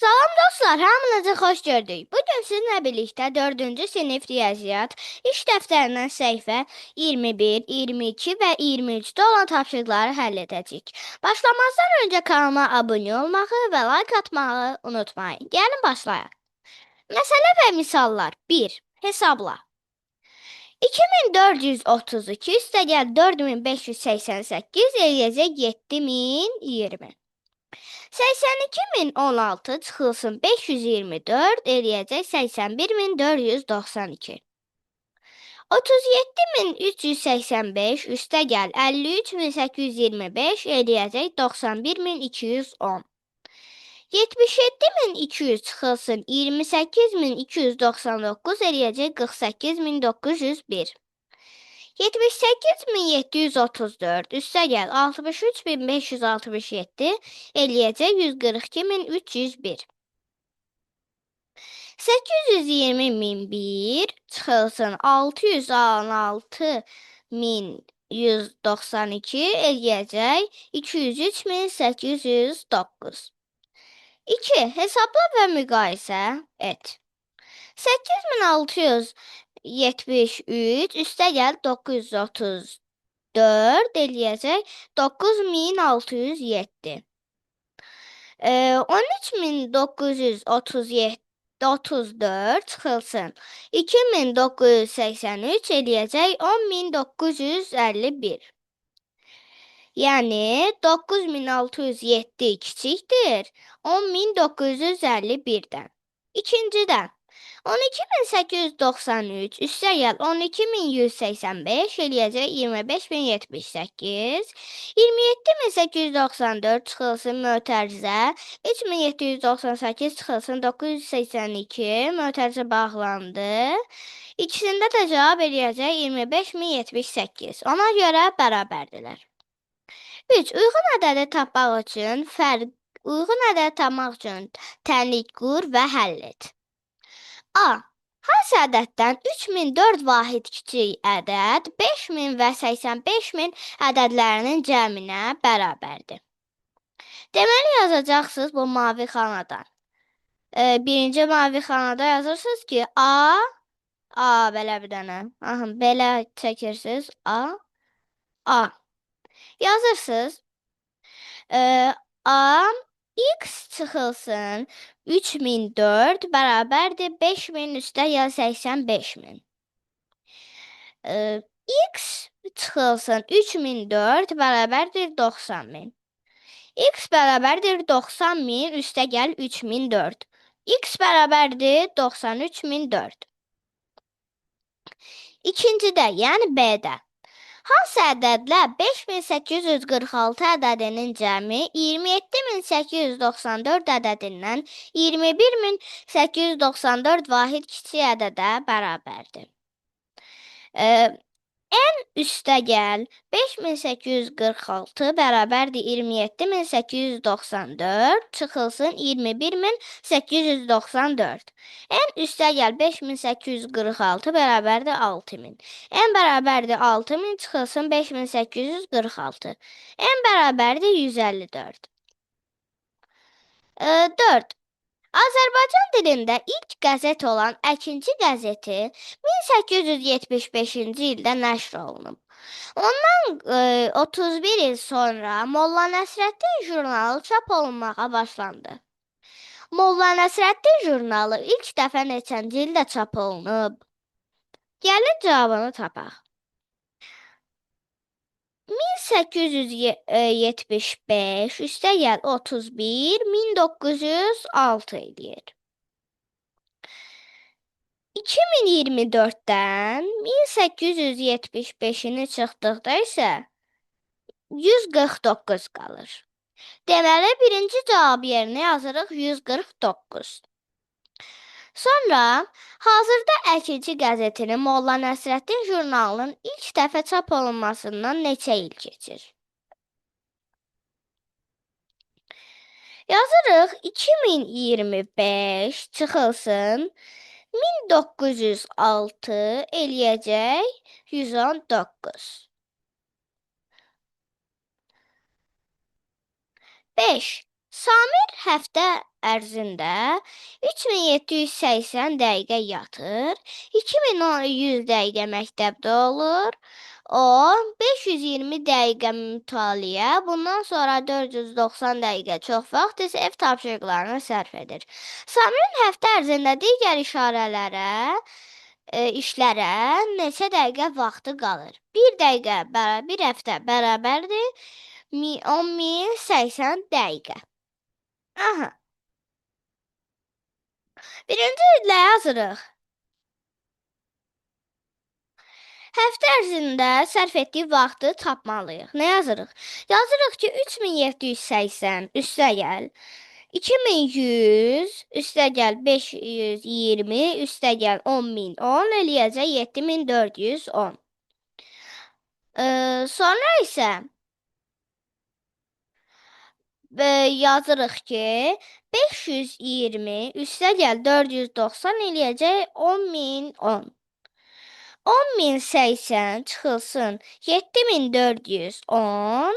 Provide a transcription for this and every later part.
Salam dostlar, hamınızı xoş gördük. Bugün sizinlə birlikdə 4-cü sinif riyaziyyat iş dəftərindən səhifə 21, 22 və 23-də olan tapşırıqları həll edəcəyik. Başlamazdan öncə kanalıma abunə olmağı və like atmağı unutmayın. Gəlin başlayaq. Məsələ və misallar 1. Hesabla. 2432 üstəgəl 4588 eləyəcək 7020. 82.016 çıxılsın 524 eləyəcək 81.492. 37.385 üstə gəl 53.825 eləyəcək 91.210. 77.200 çıxılsın 28.299 eləyəcək 48.901. 78.734 üstə gəl 63.567 eləyəcək 142.301. 820.001 çıxılsın 616.192 eləyəcək 203.809. 2. Hesabla və müqayisə et. 8673 üstə gəl 934 eləyəcək 9607. 13934 çıxılsın 2983 eləyəcək 10951. Yəni 9607 kiçikdir 10951-dən. İkincidən 12893 üstə gəl 12185 eləyəcək 25078. 27894 çıxılsın mötərizə 3798 çıxılsın 982 mötərizə bağlandı. İkisində də cavab eləyəcək 25078. Ona görə bərabərdirlər. 3. Uyğun ədədi tapmaq üçün tənlik qur və həll et. A. Hansı ədəddən 3004 vahid kiçik ədəd 5000 və 85000 ədədlərinin cəminə bərabərdir? Deməli yazacaqsınız bu mavi xanadan. Birinci mavi xanada yazırsınız ki A belə bir dənə. Belə çəkirsiniz A. Yazırsınız. A x çıxılsın 3004 bərabərdir 5000 üstə gəl 85000. X çıxılsın 3004 bərabərdir 90000. X bərabərdir 90000 üstə gəl 3004. X bərabərdir 93004. İkincidə, yəni B-də. Hansı ədədlə 5846 ədədinin cəmi 27894 ədədindən 21894 vahid kiçik ədədə bərabərdir? N üstə gəl 5846 bərabərdir 27894 çıxılsın 21894. N üstə gəl 5846 bərabərdir 6000. N bərabərdir 6000 çıxılsın 5846. N bərabərdir 154. 4. Azərbaycan dilində ilk qəzet olan Əkinçi qəzeti 1875-ci ildə nəşr olunub. Ondan 31 il sonra Molla Nəsrəddin jurnalı çap olunmağa başlandı. Molla Nəsrəddin jurnalı ilk dəfə neçənci ildə çap olunub? Gəlin cavabını tapaq. 1875 üstə gəl 31 1906 eləyir. 2024-dən 1875-ini çıxdıqda isə 149 qalır. Deməli, birinci cavab yerinə yazırıq 149. Sonra, hazırda Əkinçi qəzetinin Molla Nəsrəddin jurnalının ilk dəfə çap olunmasından neçə il keçir? Yazırıq 2025 çıxılsın 1906 eləyəcək 119. 5. Samir həftə ərzində 3780 dəqiqə yatır, 2100 dəqiqə məktəbdə olur. O 520 dəqiqə mütaliə, bundan sonra 490 dəqiqə çox vaxt isə ev tapşırıqlarına sərf edir. Samirin həftə ərzində digər işlərə neçə dəqiqə vaxtı qalır? 1 dəqiqə, bir həftə bərabərdir 10.080 dəqiqə. Aha, birinci ilə yazırıq. Həftə ərzində sərf etdiyi vaxtı tapmalıyıq. Nə yazırıq? Yazırıq ki, 3780 üstəgəl 2100 üstəgəl 520 üstəgəl 10.010 eləyəcək 7410. Sonra isə yazırıq ki, 520 üstəgəl 490 eləyəcək 10.010. 10.080 çıxılsın 7.410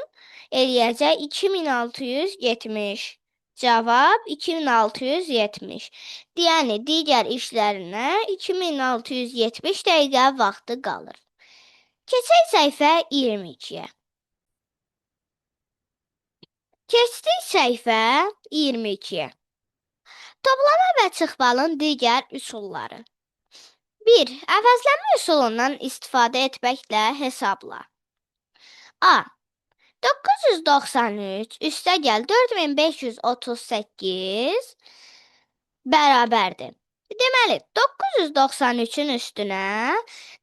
eləyəcək 2.670. Cavab 2.670. Yəni, digər işlərinə 2.670 dəqiqə vaxtı qalır. Keçək səhifə 22-yə. Keçdik səhifə 22-yə. Toplama və çıxmalın digər üsulları. 1. Əvəzləmə üsulundan istifadə etməklə hesabla. A. 993 üstəgəl 4538 bərabərdir. Deməli, 993-ün üstünə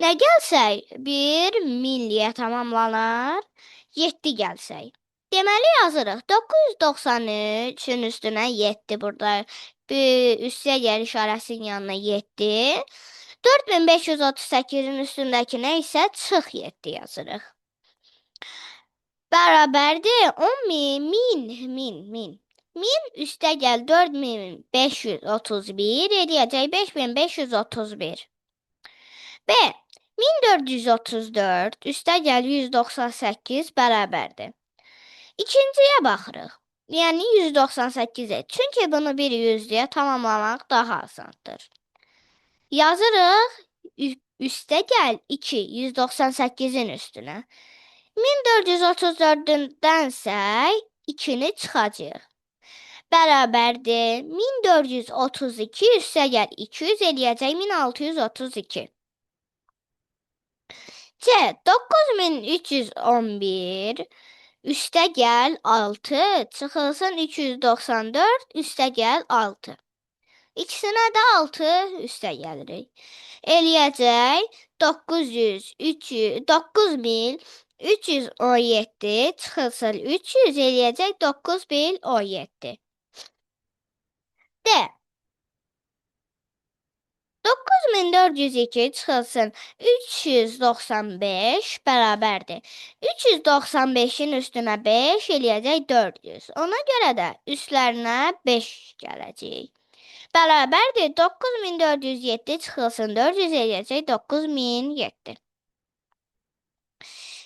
nə gəlsək? 1.000-yə tamamlanar. 7 gəlsək. Deməli, yazırıq. 993-ün üstünə 7 burada. Üstəgəl işarəsinin yanına 7. 4538-in üstündəkinə isə çıx 7 yazırıq. Bərabərdir 10.000. 1000 üstəgəl 4531 eləyəcək 5531. B. 1434 üstəgəl 198 bərabərdir. İkinciyə baxırıq. Yəni 198-ə. Çünki bunu bir 100-yə tamamlamaq daha asandır. Yazırıq üstəgəl 2 198-in üstünə. 1434-dənsə 2-ni çıxacaq. Bərabərdir 1432 üstəgəl 200 eləyəcək 1632. C. 9311 üstəgəl 6 çıxılsın 394 üstəgəl 6. İkisinə də 6 üstə gəlirik. Eləyəcək 9317 çıxılsın 300 eləyəcək 9017. D. 9402 çıxılsın 395 bərabərdir. 395-in üstünə 5 eləyəcək 400. Ona görə də üstlərinə 5 gələcək. Bərabərdir 9407 çıxılsın 400 eləyəcək 9007.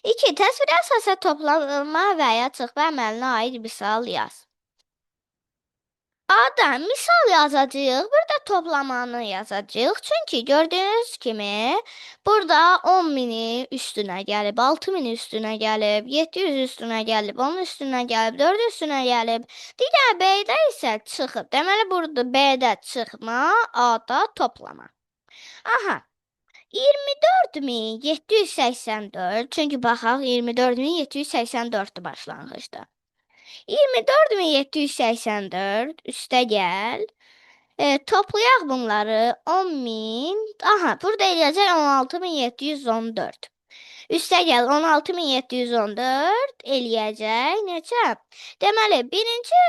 2. Təsvirə əsasən toplama və ya çıxma əməlinə aid misal yaz. A-da misal yazacağıq, burada toplamanı yazacağıq. Çünki gördüyünüz kimi burada 10.000 üstünə gəlib, 6.000 üstünə gəlib, 700 üstünə gəlib, 10 üstünə gəlib, 4 üstünə gəlib. Digər B-də isə çıxıb. Deməli, burada B-də çıxma, A-da toplama. Aha. 24784, çünki baxaq 24784-dür başlanğıcda. 24784 üstəgəl toplayaq bunları 10.000. Aha, burada eləyəcək 16714. Üstəgəl 16714 eləyəcək neçə? Deməli, birinci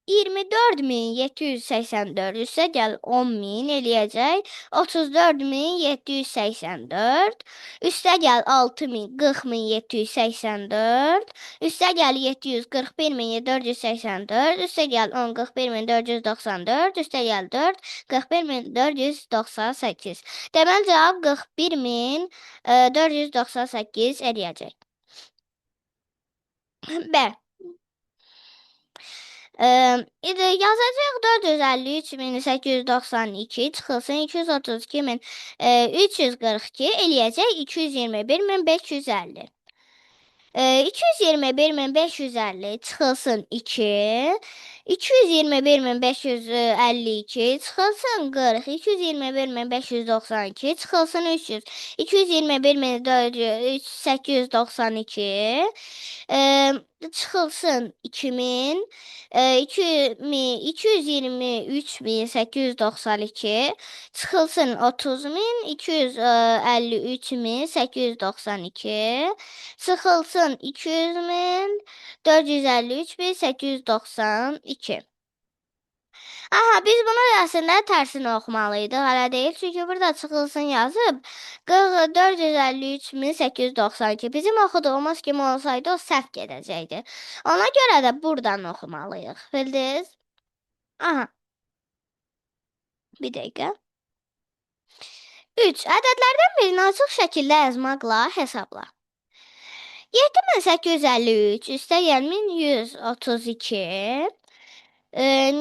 24784 üstəgəl 10.000 eləyəcək 34784. Üstəgəl 6000 40784. Üstəgəl 700 41484. Üstəgəl 10 41494. Üstəgəl 4 41498. Deməli, cavab 41498 eləyəcək. B. Yazacağıq 453.892 çıxılsın 232.342 eləyəcək 221.550. 221.550 çıxılsın 2, 221.552 çıxılsın 40, 221.592 çıxılsın 300, 221.892 çıxılsın 2000, 223.892 çıxılsın 30.000, 253.892 sıxılsın 200 min 453.892. Aha, biz bunu əslində tərsini oxumalıydıq, hələ deyil. Çünki burada çıxılsın yazıb 453.892. Bizim oxuduğumuz kimi olsaydı o səhv gedəcəkdi. Ona görə də buradan oxumalıyıq. Bildiniz? Aha, bir dəqiqə. 3. Ədədlərdən birini açıq şəkildə yazmaqla hesabla. 7853 üstəgəl 1132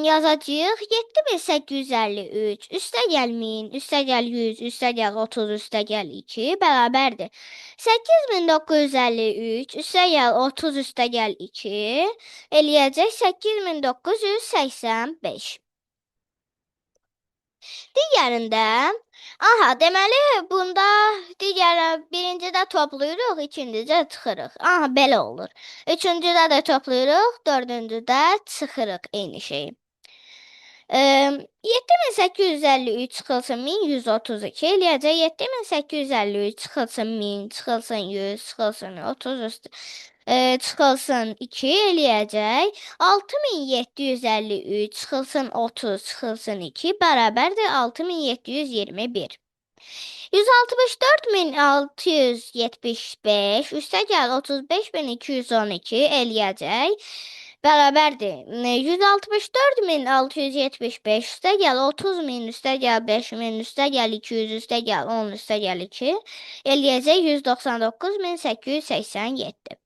yazacağıq. 7853 üstəgəl 1000 üstəgəl 100 üstəgəl 30 üstəgəl 2 bərabərdir. 8953 üstəgəl 30 üstəgəl 2 eləyəcək 8985. Digərində, aha, deməli bunda birincidə toplayırıq, ikincidə çıxırıq. Aha, belə olur. Üçüncüdə də toplayırıq, dördüncüdə çıxırıq eyni şeyi. 7853 çıxılsın 1132 eləyəcək. 7853 çıxılsın 1000 çıxılsın 100 çıxılsın 30 çıxılsın 2 eləyəcək. 6753 çıxılsın 30 çıxılsın 2 bərabərdir 6721. 164.675 üstəgəl 35.212 eləyəcək. Bərabərdir. 164.675 üstəgəl 30.000 üstəgəl 5.000 üstəgəl 200 üstəgəl 10 üstəgəl 2 eləyəcək 199.887.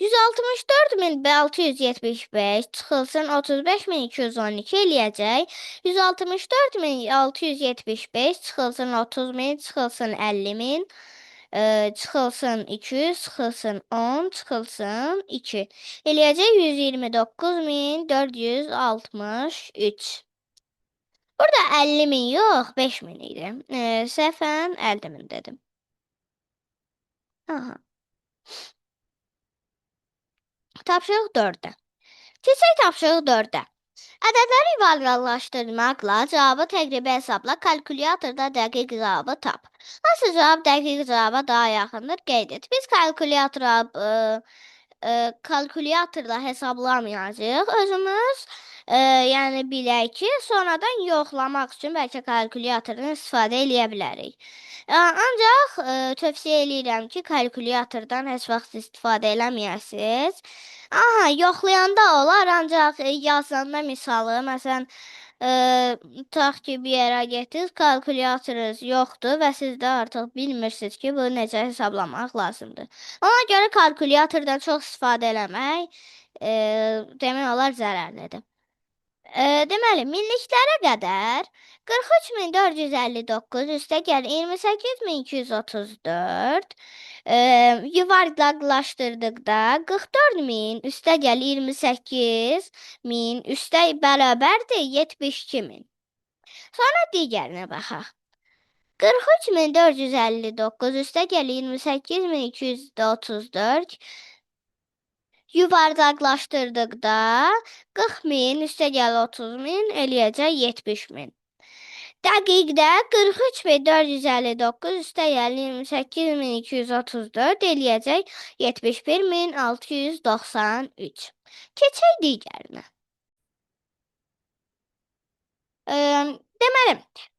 164.675 çıxılsın 35.212 eləyəcək. 164.675 çıxılsın 30.000 çıxılsın 50.000 çıxılsın 200 çıxılsın 10 çıxılsın 2 eləyəcək 129.463. Burada 50.000 yox 5.000 idi. Səhvən 50.000 dedim. Aha. Tapşırıq 4-də. Keçək tapşırıq 4-də. Ədədləri ibarəlaşdırmaqla cavabı təqribi hesabla kalkulyatorda dəqiq cavabı tap. Hansı cavab dəqiq cavaba daha yaxındır qeyd et. Biz kalkulyatorla hesablamayacağıq. Özümüz yəni bilək ki, sonradan yoxlamaq üçün bəlkə kalkulyatordan istifadə eləyə bilərik. Ancaq tövsiyə edirəm ki, kalkulyatordan heç vaxt istifadə eləməyəsiniz. Aha, yoxlayanda olar, ancaq yazanda misalı, məsələn, tutaq ki, bir yerə getirdiniz, kalkulyatorunuz yoxdur və siz də artıq bilmirsiniz ki, bunu necə hesablamaq lazımdır. Ona görə kalkulyatordan çox istifadə eləmək demək olar zərərlidir. Deməli, minliklərə qədər 43.459 üstəgəl 28.234 yuvarlaqlaşdırdıqda 44.000 üstəgəl 28.000 üstə bərabərdir 72.000. Sonra digərinə baxaq. 43.459 üstəgəl 28.234 yuvarlaqlaşdırdıqda 40.000 üstəgəl 30.000 eləyəcək 70.000. Dəqiqdə 43.459 üstəgəl 28.234 eləyəcək 71.693. Keçək digərinə. Deməli,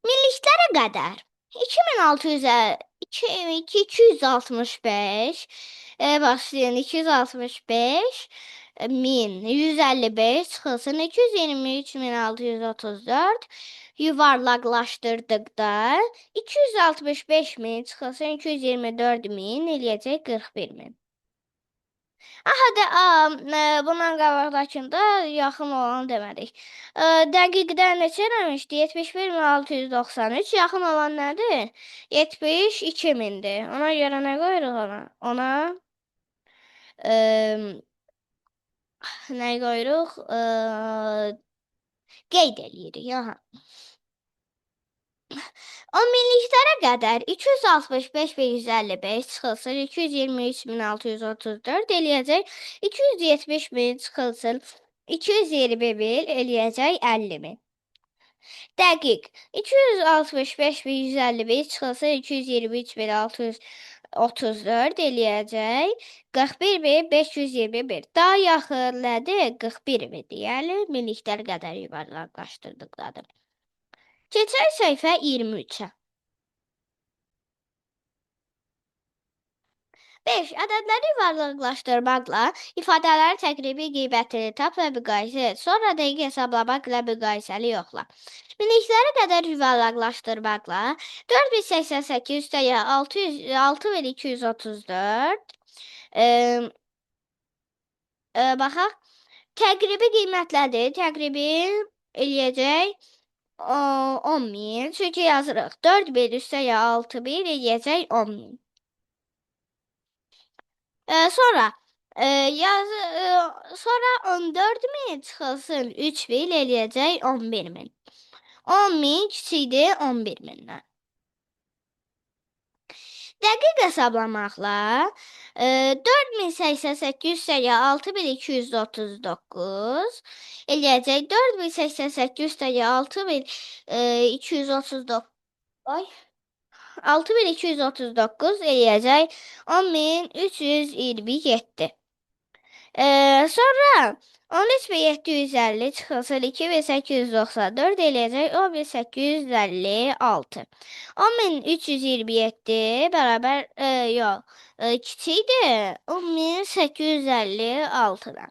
minliklərə qədər 265 başlayın 265 1000 155 çıxılsın 223.634 yuvarlaqlaşdırdıqda 265.000 çıxılsın 224.000 eləyəcək 41.000. Hadi bundan qabaqdakında yaxın olan demədik. Dəqiqdən neçə eləmişdi? 71.693. Yaxın olan nədir? 72.000-dir. Ona görə nə qoyuruq ona? Ona ə, nə qoyuruq? Qeyd eləyirik. Aha. 10 minliklərə qədər 265.155 çıxılsın 223.634 eləyəcək. 270.000 çıxılsın 221 eləyəcək 50.000. Dəqiq 265.155 çıxılsın 223.634 eləyəcək 41.521. Daha yaxın nədir? 41-dir. Yəni minliklər qədər yuvarlaqlaşdırdıqdadır. Keçək səhifə 23-ə. 5. Ədədləri yuvarlaqlaşdırmaqla ifadələrin təqribi qiymətini tap və müqayisə et. Sonra dəqiq hesablamaqla müqayisəli yoxla. Minliklərə qədər yuvarlaqlaşdırmaqla 4088 üstəgəl 6234 baxaq. Təqribi qiymətlədir. Təqribi eləyəcək 10.000. Çünki yazırıq 4000 üstəgəl 6000 eləyəcək 10.000. Sonra sonra 14.000 çıxılsın 3000 eləyəcək 11.000. 10.000 kiçikdir 11.000-dən. Dəqiq hesablamaqla 4088 + 6239 eləyəcək 4088 + 6239 ay 6239 eləyəcək 10327. Sonra 13750 çıxılsın 2894 eləyəcək 10856. 10327 bərabər yox, kiçikdir 10856-dan.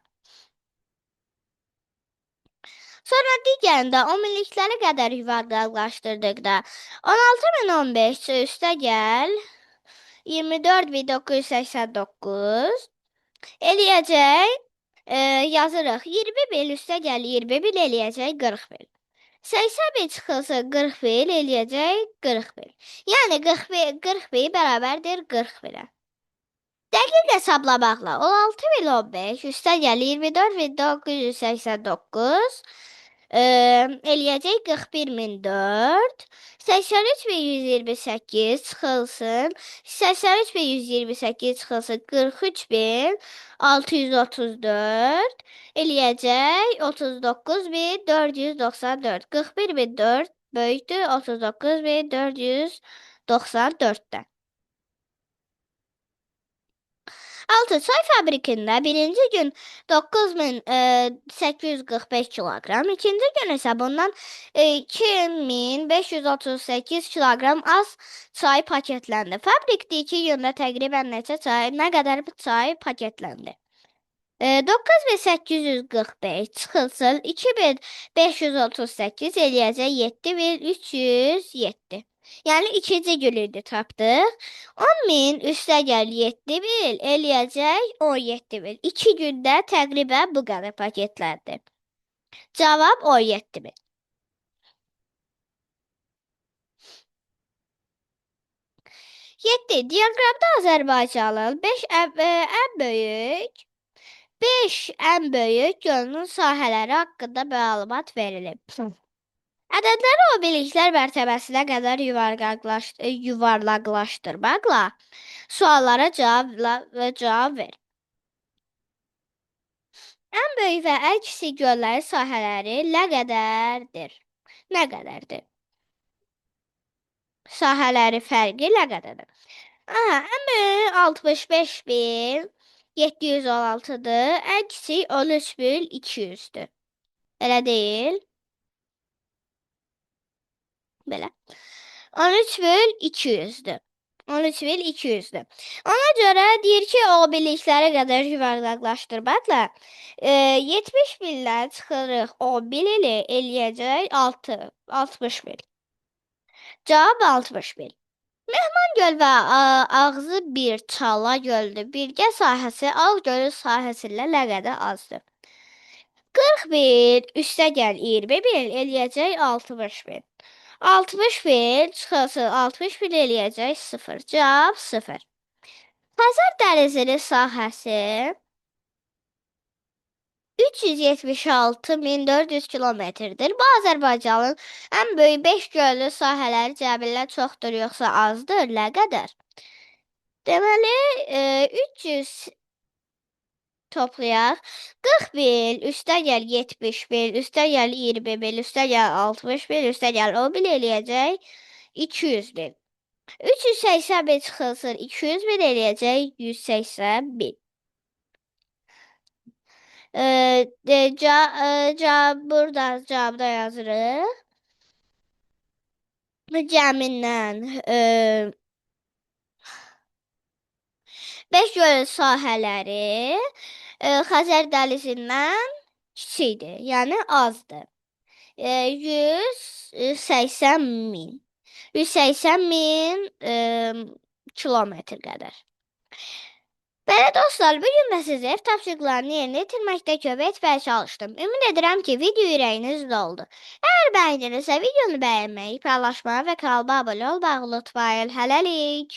Sonra digərində 10 minliklərə qədər yuvarlaqlaşdırdıqda 16015 üstəgəl 24989 eləyəcək yazırıq 20.000 üstəgəl 20.000 eləyəcək 40.000. 80.000 çıxılsın 40.000 eləyəcək 40.000. Yəni 40.000 bərabərdir 40.000-ə. Dəqiq hesablamaqla 16015 üstəgəl 24989 eləyəcək 41004. 83128 çıxılsın 83128 çıxılsın 43634 eləyəcək 39494. 41004 böyükdür 39494-dən. 6. Çay fabrikində birinci gün 9845 kiloqram, ikinci gün isə bundan 2538 kiloqram az çay paketləndi. Fabrikdə 2 gündə təqribən nə qədər çay paketləndi? 9845 çıxılsın 2538 eləyəcək 7307. Yəni ikinci günüydü tapdıq. 10.000 üstəgəl 7.000 eləyəcək 17.000. 2 gündə təqribən bu qədər paketləndi. Cavab 17.000. 7. Diaqramda Azərbaycanın 5 ən böyük gölünün sahələri haqqında məlumat verilib. Ədədləri o biliklər mərtəbəsinə qədər yuvarlaqlaşdırmaqla suallara cavab ver. Ən böyük və ən kiçik göllərin sahələri nə qədərdir? Nə qədərdir? Sahələri fərqi nə qədərdir? Ən böyük 65.716-dır. Ən kiçik 13.200-dür. Elə deyil? Belə. 13.200-dür. 13.200-dür. Ona görə deyir ki, o biliklərə qədər yuvarlaqlaşdırmaqla 70.000-dən çıxırıq 11 ili eləyəcək 60.000. Cavab 60.000. Göl və ağzı bir Çala göldür. Birgə sahəsi Ağ gölü sahəsi ilə nə qədər azdır? 41 üstəgəl 21 eləyəcək 60 bin. 60 bin çıxılsın 60 bin eləyəcək 0. Cavab 0. Xəzər dənizinin sahəsi 376.400 kilometrdir. Bu Azərbaycanın ən böyük 5 göllü sahələri cəmilə çoxdur yoxsa azdır? Nə qədər? Deməli, 300 toplayaq. 41 üstəgəl 71 üstəgəl 21 üstəgəl 61 üstəgəl 11 eləyəcək 200 bin. 380 bin çıxılsın 200 bin eləyəcək 180 bin. Burada cavabda yazırıq. Cəmindən 5 göl sahələri Xəzər dənizindən kiçikdir, yəni azdır. 180 min. 180 min kilometr qədər. Belə dostlar, bugün də sizə ev tapşırıqlarını yerinə yetirməkdə kömək etməyə çalışdım. Ümid edirəm ki, video ürəyinizdə oldu. Əgər bəyəndinizsə, videonu bəyənməyi, paylaşmağı və kanalıma abunə olmağı unutmayın. Hələlik.